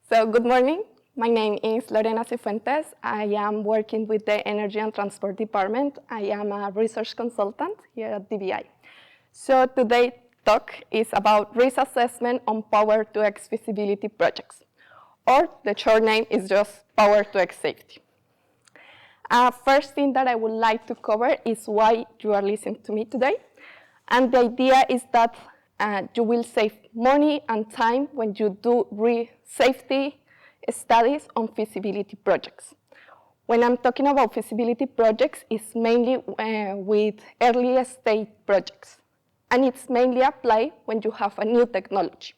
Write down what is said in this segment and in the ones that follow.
So good morning. My name is Lorena Cifuentes. I am working with the Energy and Transport Department. I am a research consultant here at DBI. So today's talk is about risk assessment on PtX Feasibility Projects, or the short name is just PtX Safety. First thing that I would like to cover is why you are listening to me today. And the idea is that you will save money and time when you do safety studies on feasibility projects. When I'm talking about feasibility projects, it's mainly with early stage projects. And it's mainly applied when you have a new technology.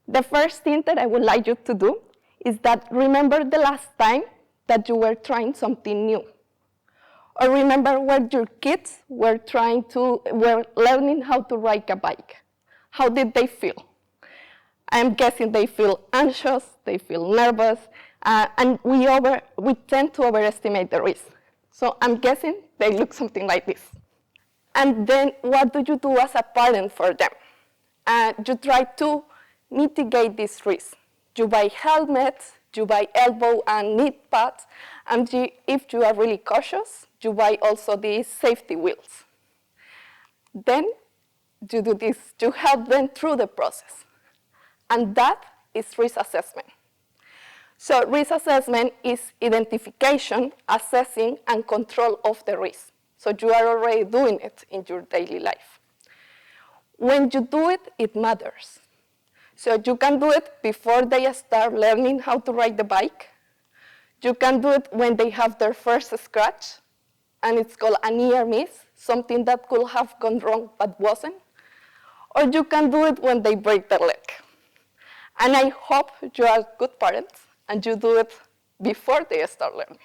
The first thing that I would like you to do is that remember the last time that you were trying something new. Or remember when your kids were learning how to ride a bike. How did they feel? I'm guessing they feel anxious, they feel nervous, and we tend to overestimate the risk. So I'm guessing they look something like this. And then what do you do as a parent for them? You try to mitigate this risk. You buy helmets, you buy elbow and knee pads, and if you are really cautious, you buy also these safety wheels. Then you do this, you help them through the process. And that is risk assessment. So risk assessment is identification, assessing, and control of the risk. So you are already doing it in your daily life. When you do it, it matters. So you can do it before they start learning how to ride the bike. You can do it when they have their first scratch, and it's called a near miss, something that could have gone wrong but wasn't. Or you can do it when they break their leg. And I hope you are good parents and you do it before they start learning.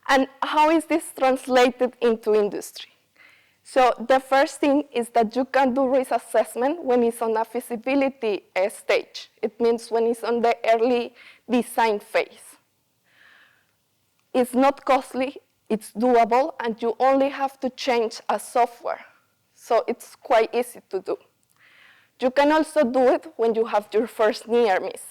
And how is this translated into industry? So the first thing is that you can do risk assessment when it's on a feasibility stage. It means when it's on the early design phase. It's not costly, it's doable, and you only have to change a software. So it's quite easy to do. You can also do it when you have your first near miss.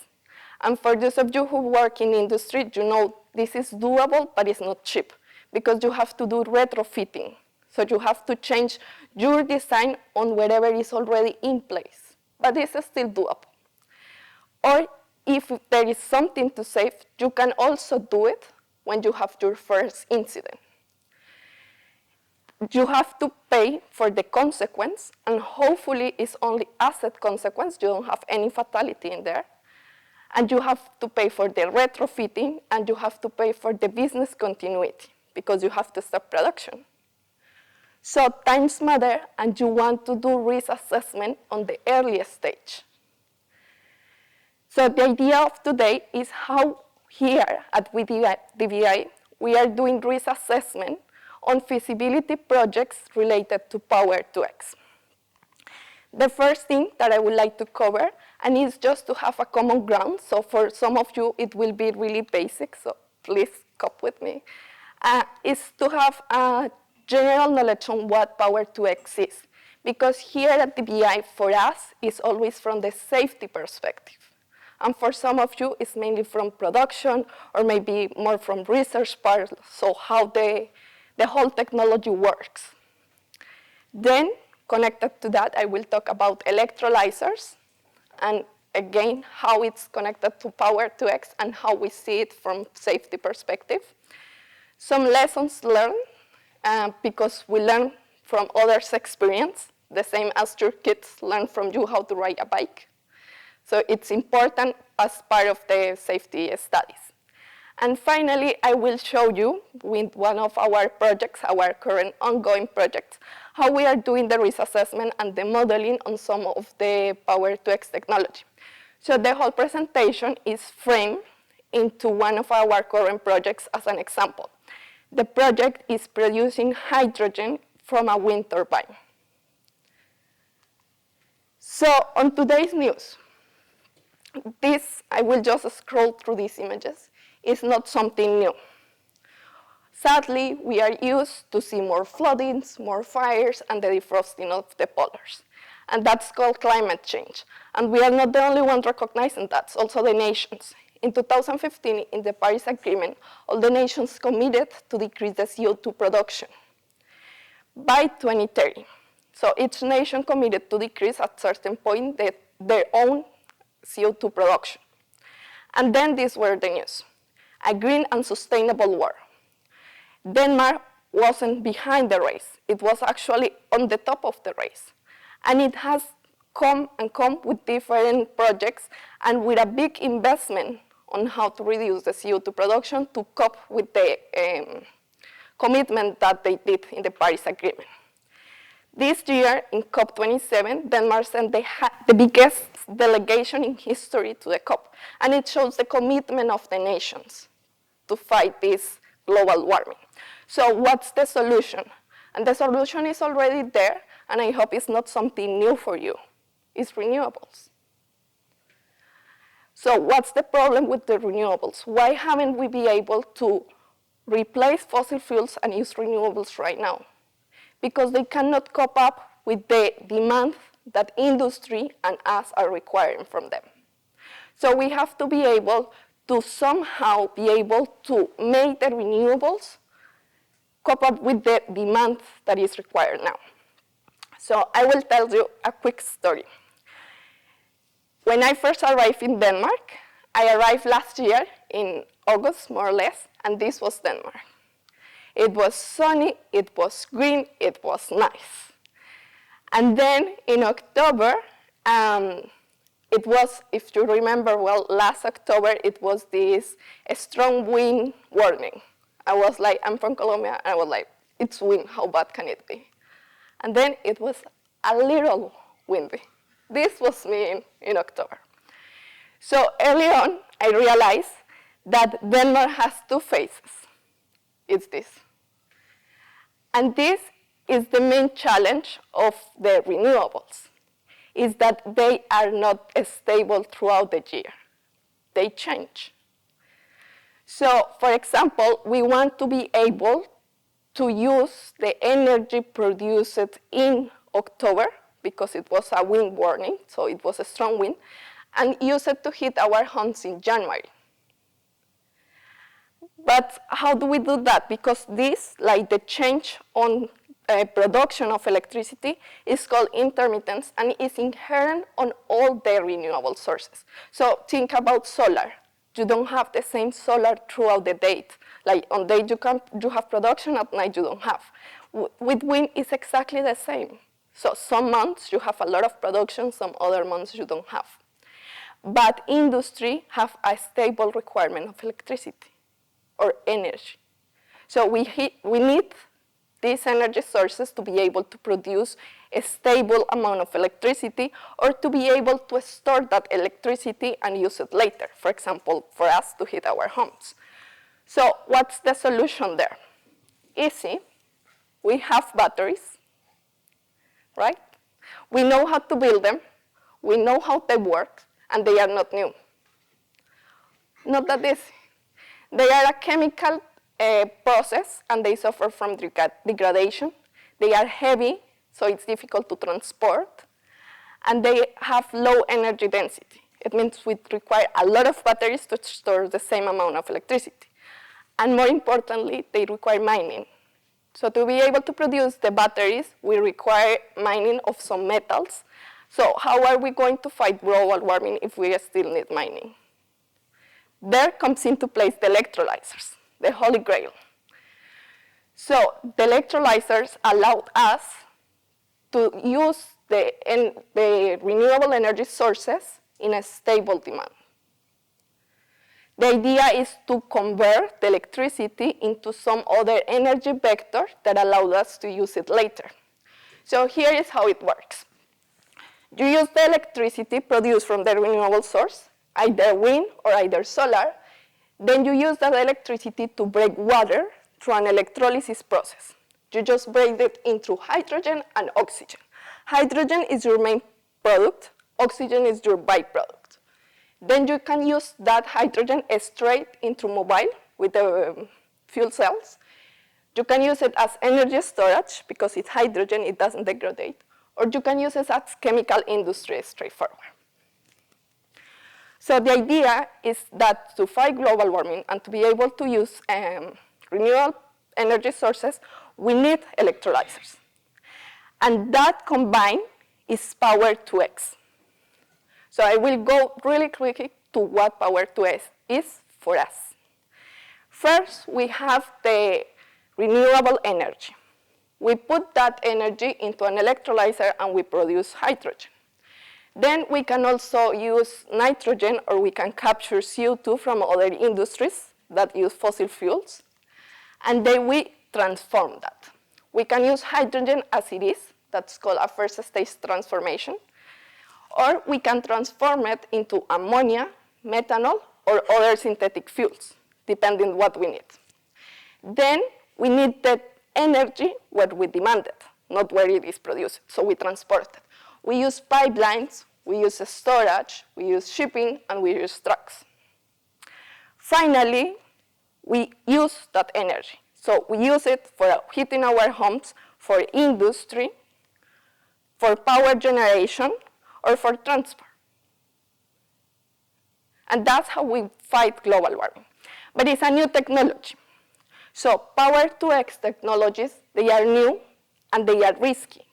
And for those of you who work in industry, you know this is doable, but it's not cheap, because you have to do retrofitting. So you have to change your design on whatever is already in place. But this is still doable. Or if there is something to save, you can also do it when you have your first incident. You have to pay for the consequence, and hopefully it's only asset consequence. You don't have any fatality in there. And you have to pay for the retrofitting, and you have to pay for the business continuity, because you have to stop production. So times matter, and you want to do risk assessment on the earliest stage. So the idea of today is how here at DBI, we are doing risk assessment on feasibility projects related to PtX. The first thing that I would like to cover, and it's just to have a common ground, so for some of you it will be really basic, so please cope with me, is to have a general knowledge on what PtX is. Because here at DBI, for us, it's always from the safety perspective. And for some of you, it's mainly from production, or maybe more from research part, so how the whole technology works. Then, connected to that, I will talk about electrolyzers, and again, how it's connected to PtX and how we see it from safety perspective. Some lessons learned, because we learn from others' experience, the same as your kids learn from you how to ride a bike. So it's important as part of the safety studies. And finally, I will show you with one of our projects, our current ongoing projects, how we are doing the risk assessment and the modeling on some of the PtX technology. So the whole presentation is framed into one of our current projects as an example. The project is producing hydrogen from a wind turbine. So on today's news, I will just scroll through these images. It's not something new. Sadly, we are used to see more floodings, more fires, and the defrosting of the polars. and that's called climate change. And we are not the only ones recognizing that, also the nations. In 2015, in the Paris Agreement, all the nations committed to decrease the CO2 production by 2030. So each nation committed to decrease at a certain point their own CO2 production. And then these were the news: a green and sustainable world. Denmark wasn't behind the race. It was actually on the top of the race. And it has come with different projects and with a big investment on how to reduce the CO2 production to cope with the commitment that they did in the Paris Agreement. This year, in COP27, Denmark sent the biggest delegation in history to the COP, and it shows the commitment of the nations to fight this global warming. So what's the solution? And the solution is already there, and I hope it's not something new for you. It's renewables. So what's the problem with the renewables? Why haven't we been able to replace fossil fuels and use renewables right now? Because they cannot cope up with the demand that industry and us are requiring from them. So we have to be able to somehow be able to make the renewables cope up with the demand that is required now. So I will tell you a quick story. When I first arrived in Denmark, I arrived last year in August, more or less, and this was Denmark. It was sunny, it was green, it was nice. And then in October, it was, if you remember well, last October, it was this strong wind warning. I was like, I'm from Colombia, and I was like, it's wind, how bad can it be? And then it was a little windy. This was me in October. So early on, I realized that Denmark has two phases. It's this. And this is the main challenge of the renewables, is that they are not stable throughout the year. They change. So, for example, we want to be able to use the energy produced in October, because it was a wind warning, so it was a strong wind, and use it to heat our homes in January. But how do we do that? Because this, like the change on production of electricity, is called intermittence and is inherent on all the renewable sources. So think about solar. You don't have the same solar throughout the day. Like on day you have production, at night you don't have. With wind, it's exactly the same. So some months you have a lot of production, some other months you don't have. But industry have a stable requirement of electricity or energy. So we need these energy sources to be able to produce a stable amount of electricity or to be able to store that electricity and use it later, for example, for us to heat our homes. So what's the solution there? Easy. We have batteries, right? We know how to build them. We know how they work, and they are not new. Not that easy. They are a chemical process, and they suffer from degradation. They are heavy, so it's difficult to transport, and they have low energy density. It means we require a lot of batteries to store the same amount of electricity. And more importantly, they require mining. So to be able to produce the batteries, we require mining of some metals. So how are we going to fight global warming if we still need mining? There comes into place the electrolyzers, the holy grail. So the electrolyzers allowed us to use the renewable energy sources in a stable demand. The idea is to convert the electricity into some other energy vector that allows us to use it later. So here is how it works. You use the electricity produced from the renewable source, either wind or either solar. Then you use that electricity to break water through an electrolysis process. You just break it into hydrogen and oxygen. Hydrogen is your main product, oxygen is your byproduct. Then you can use that hydrogen straight into mobile with the fuel cells. You can use it as energy storage because it's hydrogen, it doesn't degrade. or you can use it as chemical industry straightforward. So the idea is that to fight global warming and to be able to use renewable energy sources, we need electrolyzers. And that combined is Power 2X. So I will go really quickly to what Power 2X is for us. First, we have the renewable energy. We put that energy into an electrolyzer and we produce hydrogen. Then we can also use nitrogen, or we can capture CO2 from other industries that use fossil fuels, and then we transform that. We can use hydrogen as it is, that's called a first stage transformation, or we can transform it into ammonia, methanol, or other synthetic fuels, depending on what we need. Then we need the energy where we demand it, not where it is produced, so we transport it. We use pipelines, we use storage, we use shipping, and we use trucks. Finally, we use that energy. So we use it for heating our homes, for industry, for power generation, or for transport. And that's how we fight global warming. But it's a new technology. So Power 2X technologies, they are new and they are risky.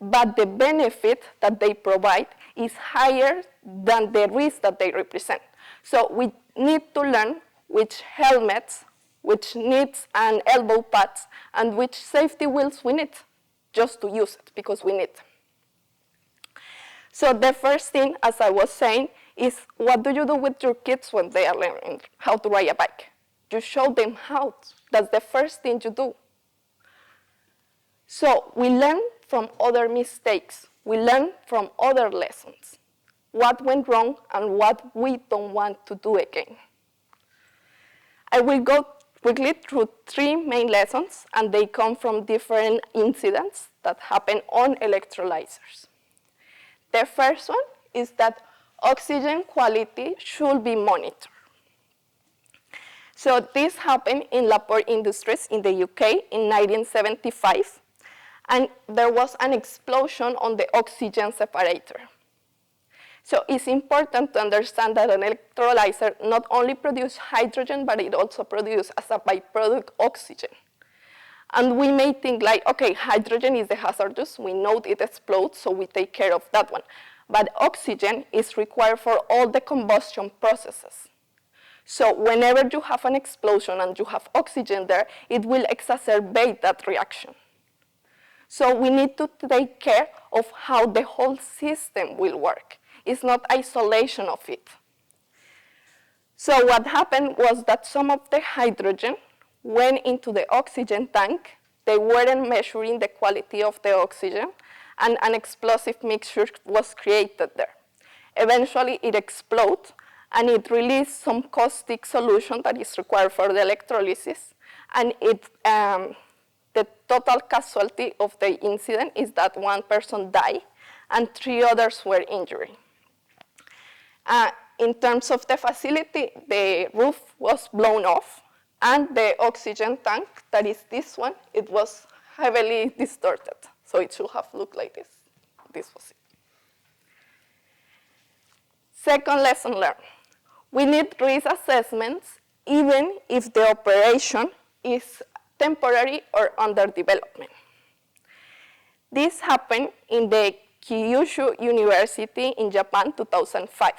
But the benefit that they provide is higher than the risk that they represent. So we need to learn which helmets, which needs and elbow pads, and which safety wheels we need just to use it, because we need them. So the first thing, as I was saying, is what do you do with your kids when they are learning how to ride a bike? You show them how. That's the first thing you do. So we learn from other mistakes. We learn from other lessons. What went wrong and what we don't want to do again. I will go quickly through 3 main lessons, and they come from different incidents that happen on electrolyzers. The first one is that oxygen quality should be monitored. So this happened in Laporte Industries in the UK in 1975, and there was an explosion on the oxygen separator. So it's important to understand that an electrolyzer not only produces hydrogen, but it also produces as a byproduct oxygen. And we may think like, okay, hydrogen is the hazardous, we know it explodes, so we take care of that one. But oxygen is required for all the combustion processes. So whenever you have an explosion and you have oxygen there, it will exacerbate that reaction. So we need to take care of how the whole system will work. It's not isolation of it. So what happened was that some of the hydrogen went into the oxygen tank. They weren't measuring the quality of the oxygen, and an explosive mixture was created there. Eventually, it exploded, and it released some caustic solution that is required for the electrolysis, and the total casualty of the incident is that 1 person died, and 3 others were injured. In terms of the facility, the roof was blown off, and the oxygen tank, that is this one, it was heavily distorted. So it should have looked like this. This was it. Second lesson learned. We need risk assessments even if the operation is temporary or under development. This happened in the Kyushu University in Japan, 2005.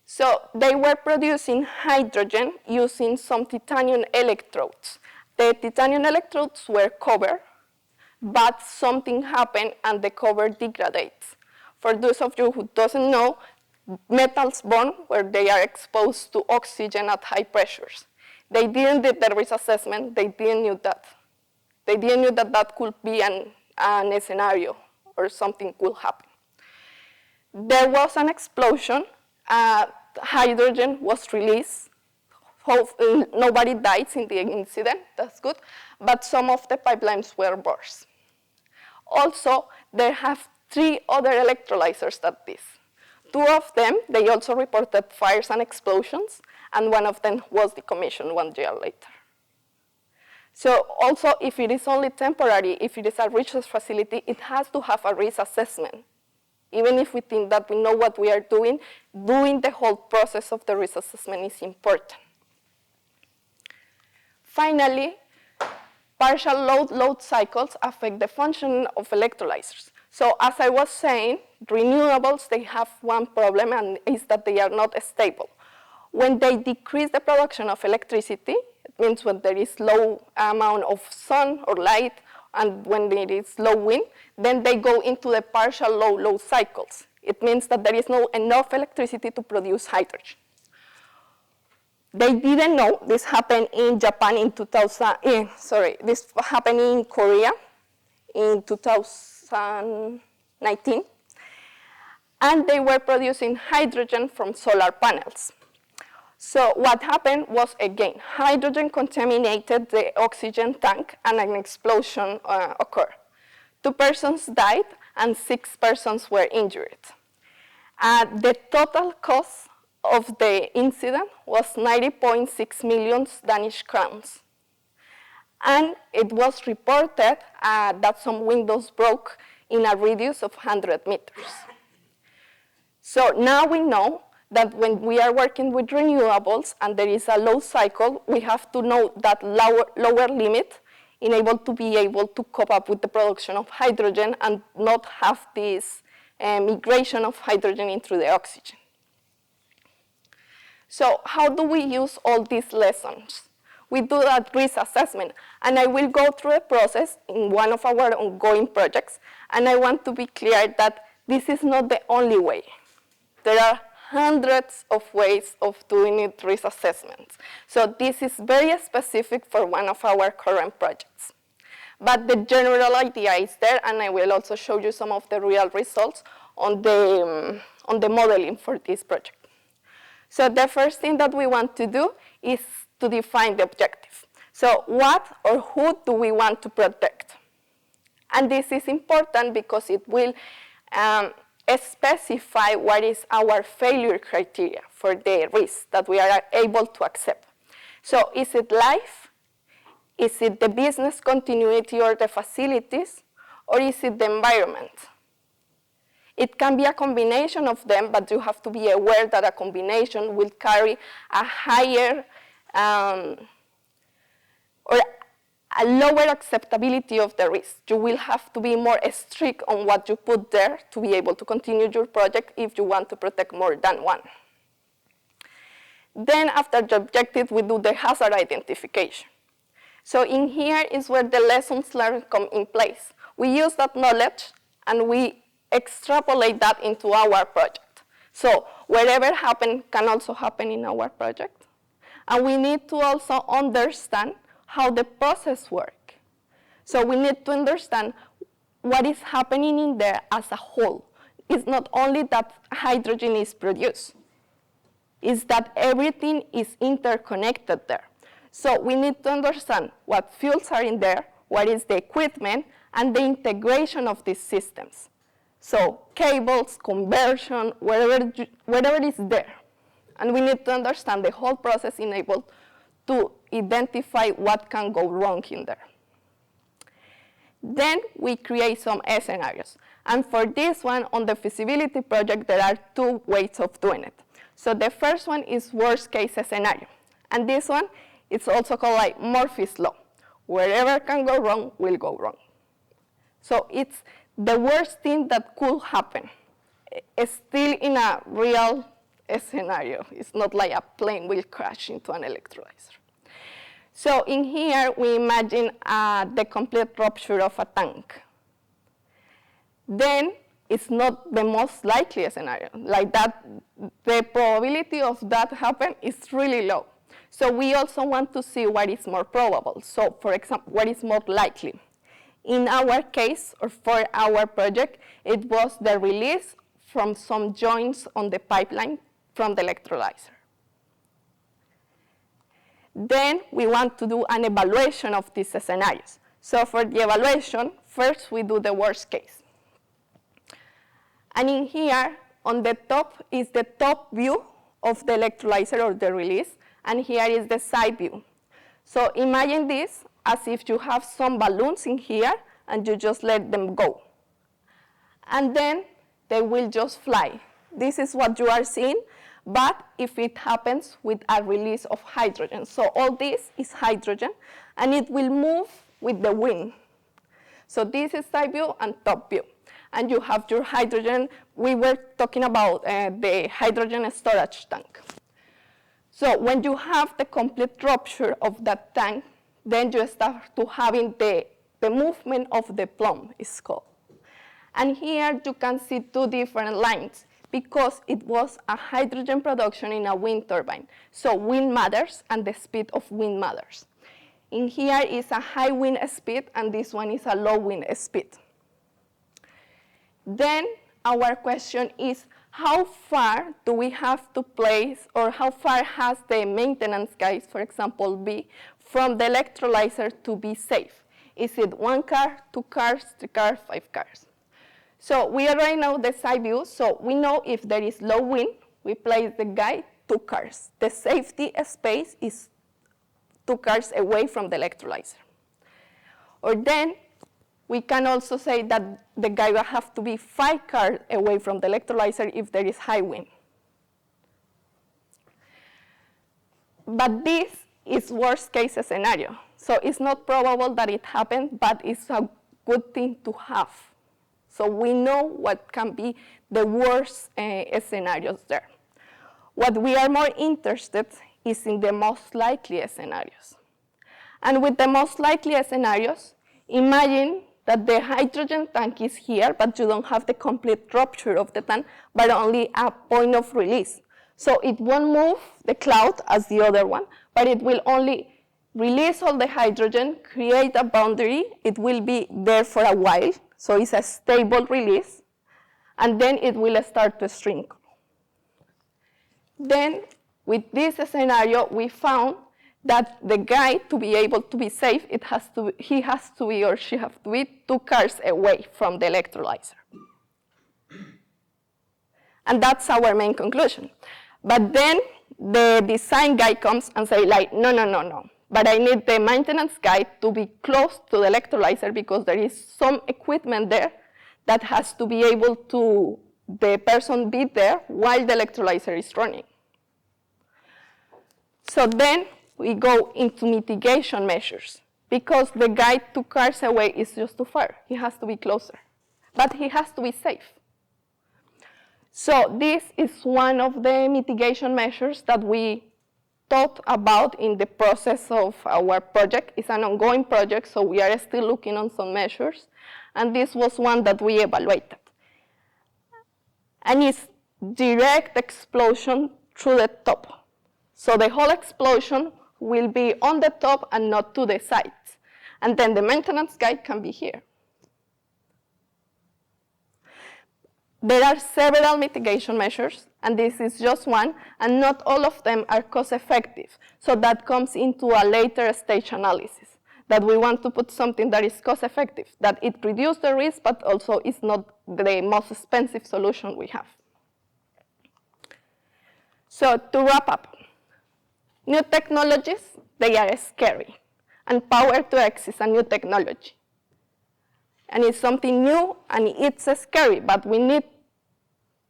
So they were producing hydrogen using some titanium electrodes. The titanium electrodes were covered, but something happened and the cover degrades. For those of you who doesn't know, metals burn where they are exposed to oxygen at high pressures. They didn't do the risk assessment, they didn't know that. They didn't know that that could be a scenario or something could happen. There was an explosion, hydrogen was released. Nobody died in the incident, that's good, but some of the pipelines were burst. Also, there have 3 other electrolyzers that this. 2 of them, they also reported fires and explosions, and one of them was decommissioned 1 year later. So also, if it is only temporary, if it is a research facility, it has to have a risk assessment. Even if we think that we know what we are doing the whole process of the risk assessment is important. Finally, partial load cycles affect the function of electrolyzers. So as I was saying, renewables, they have one problem, and is that they are not stable. When they decrease the production of electricity, it means when there is low amount of sun or light, and when there is low wind, then they go into the partial load cycles. It means that there is not enough electricity to produce hydrogen. They didn't know this happened in Japan in this happened in Korea in 2019. And they were producing hydrogen from solar panels. So what happened was, again, hydrogen contaminated the oxygen tank and an explosion occurred. 2 persons died and 6 persons were injured. The total cost of the incident was 90.6 million Danish crowns. And it was reported that some windows broke in a radius of 100 meters. So now we know that when we are working with renewables and there is a low cycle, we have to know that lower limit in able to be able to cope up with the production of hydrogen and not have this migration of hydrogen into the oxygen. So how do we use all these lessons? We do that risk assessment, and I will go through the process in one of our ongoing projects, and I want to be clear that this is not the only way. There are hundreds of ways of doing it risk assessments. So this is very specific for one of our current projects. But the general idea is there, and I will also show you some of the real results on the modeling for this project. So the first thing that we want to do is to define the objective. So what or who do we want to protect? And this is important because it will specify what is our failure criteria for the risk that we are able to accept. So is it life? Is it the business continuity or the facilities? Or is it the environment? It can be a combination of them, but you have to be aware that a combination will carry a higher or a lower acceptability of the risk. You will have to be more strict on what you put there to be able to continue your project if you want to protect more than one. Then after the objective, we do the hazard identification. So in here is where the lessons learned come in place. We use that knowledge and we extrapolate that into our project. So whatever happened can also happen in our project. And we need to also understand how the process works. So we need to understand what is happening in there as a whole. It's not only that hydrogen is produced, it's that everything is interconnected there. So we need to understand what fuels are in there, what is the equipment, and the integration of these systems. So cables, conversion, whatever is there. And we need to understand the whole process in able to identify what can go wrong in there. Then we create some scenarios. And for this one, on the feasibility project, there are 2 ways of doing it. So the first one is worst case scenario. And this one, it's also called like Murphy's Law. Wherever can go wrong, will go wrong. So it's the worst thing that could happen. It's still in a real scenario. It's not like a plane will crash into an electrolyzer. So in here, we imagine the complete rupture of a tank. Then it's not the most likely scenario. Like that, the probability of that happen is really low. So we also want to see what is more probable. So for example, what is more likely? In our case, or for our project, it was the release from some joints on the pipeline from the electrolyzer. Then we want to do an evaluation of these scenarios. So for the evaluation, first we do the worst case. And in here, on the top is the top view of the electrolyzer or the release, and here is the side view. So imagine this as if you have some balloons in here and you just let them go. And then they will just fly. This is what you are seeing, but if it happens with a release of hydrogen. So all this is hydrogen, and it will move with the wind. So this is side view and top view. And you have your hydrogen. We were talking about the hydrogen storage tank. So when you have the complete rupture of that tank, then you start to having the movement of the plumb, is called. And here you can see two different lines because it was a hydrogen production in a wind turbine. So wind matters and the speed of wind matters. In here is a high wind speed and this one is a low wind speed. Then our question is, how far do we have to place, or how far has the maintenance guys, for example, be from the electrolyzer to be safe? Is it 1 car, 2 cars, 3 cars, 5 cars? So we already know the side view, so we know if there is low wind, we place the guy 2 cars. The safety space is 2 cars away from the electrolyzer. Or then we can also say that the guy will have to be 5 cars away from the electrolyzer if there is high wind. But this is worst case scenario. So it's not probable that it happened, but it's a good thing to have. So we know what can be the worst scenarios there. What we are more interested is in the most likely scenarios. And with the most likely scenarios, imagine that the hydrogen tank is here, but you don't have the complete rupture of the tank, but only a point of release. So it won't move the cloud as the other one, but it will only release all the hydrogen, create a boundary. It will be there for a while, so it's a stable release, and then it will start to shrink. Then, with this scenario, we found that the guy, to be able to be safe, he has to be or she has to be 2 cars away from the electrolyzer. And that's our main conclusion. But then the design guy comes and say like, no. But I need the maintenance guy to be close to the electrolyzer because there is some equipment there that has to be able to, the person be there while the electrolyzer is running. So then we go into mitigation measures because the guy 2 cars away is just too far. He has to be closer, but he has to be safe. So this is one of the mitigation measures that we thought about in the process of our project. It's an ongoing project, so we are still looking on some measures, and this was one that we evaluated. And it's direct explosion through the top. So the whole explosion will be on the top and not to the sides. And then the maintenance guy can be here. There are several mitigation measures, and this is just one, and not all of them are cost effective. So that comes into a later stage analysis, that we want to put something that is cost effective, that it reduces the risk, but also is not the most expensive solution we have. So to wrap up, new technologies, they are scary, and Power-to-X is a new technology. And it's something new, and it's scary, but we need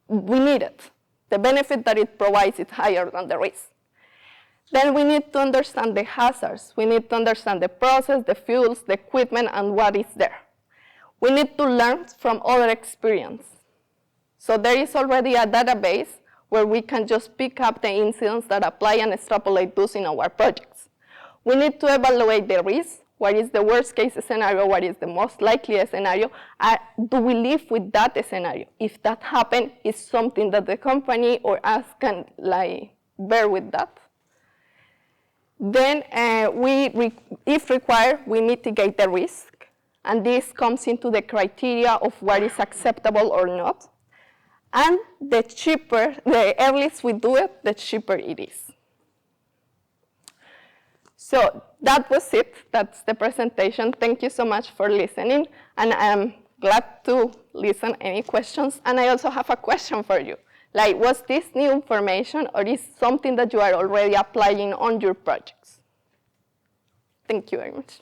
it. The benefit that it provides is higher than the risk. Then we need to understand the hazards. We need to understand the process, the fuels, the equipment, and what is there. We need to learn from other experience. So there is already a database where we can just pick up the incidents that apply and extrapolate those in our projects. We need to evaluate the risk. What is the worst case scenario? What is the most likely scenario? Do we live with that scenario? If that happens, is something that the company or us can bear with that? Then, if required, we mitigate the risk. And this comes into the criteria of what is acceptable or not. And the earliest we do it, the cheaper it is. So that was it. That's the presentation. Thank you so much for listening. And I'm glad to listen any questions. And I also have a question for you. Was this new information or is something that you are already applying on your projects? Thank you very much.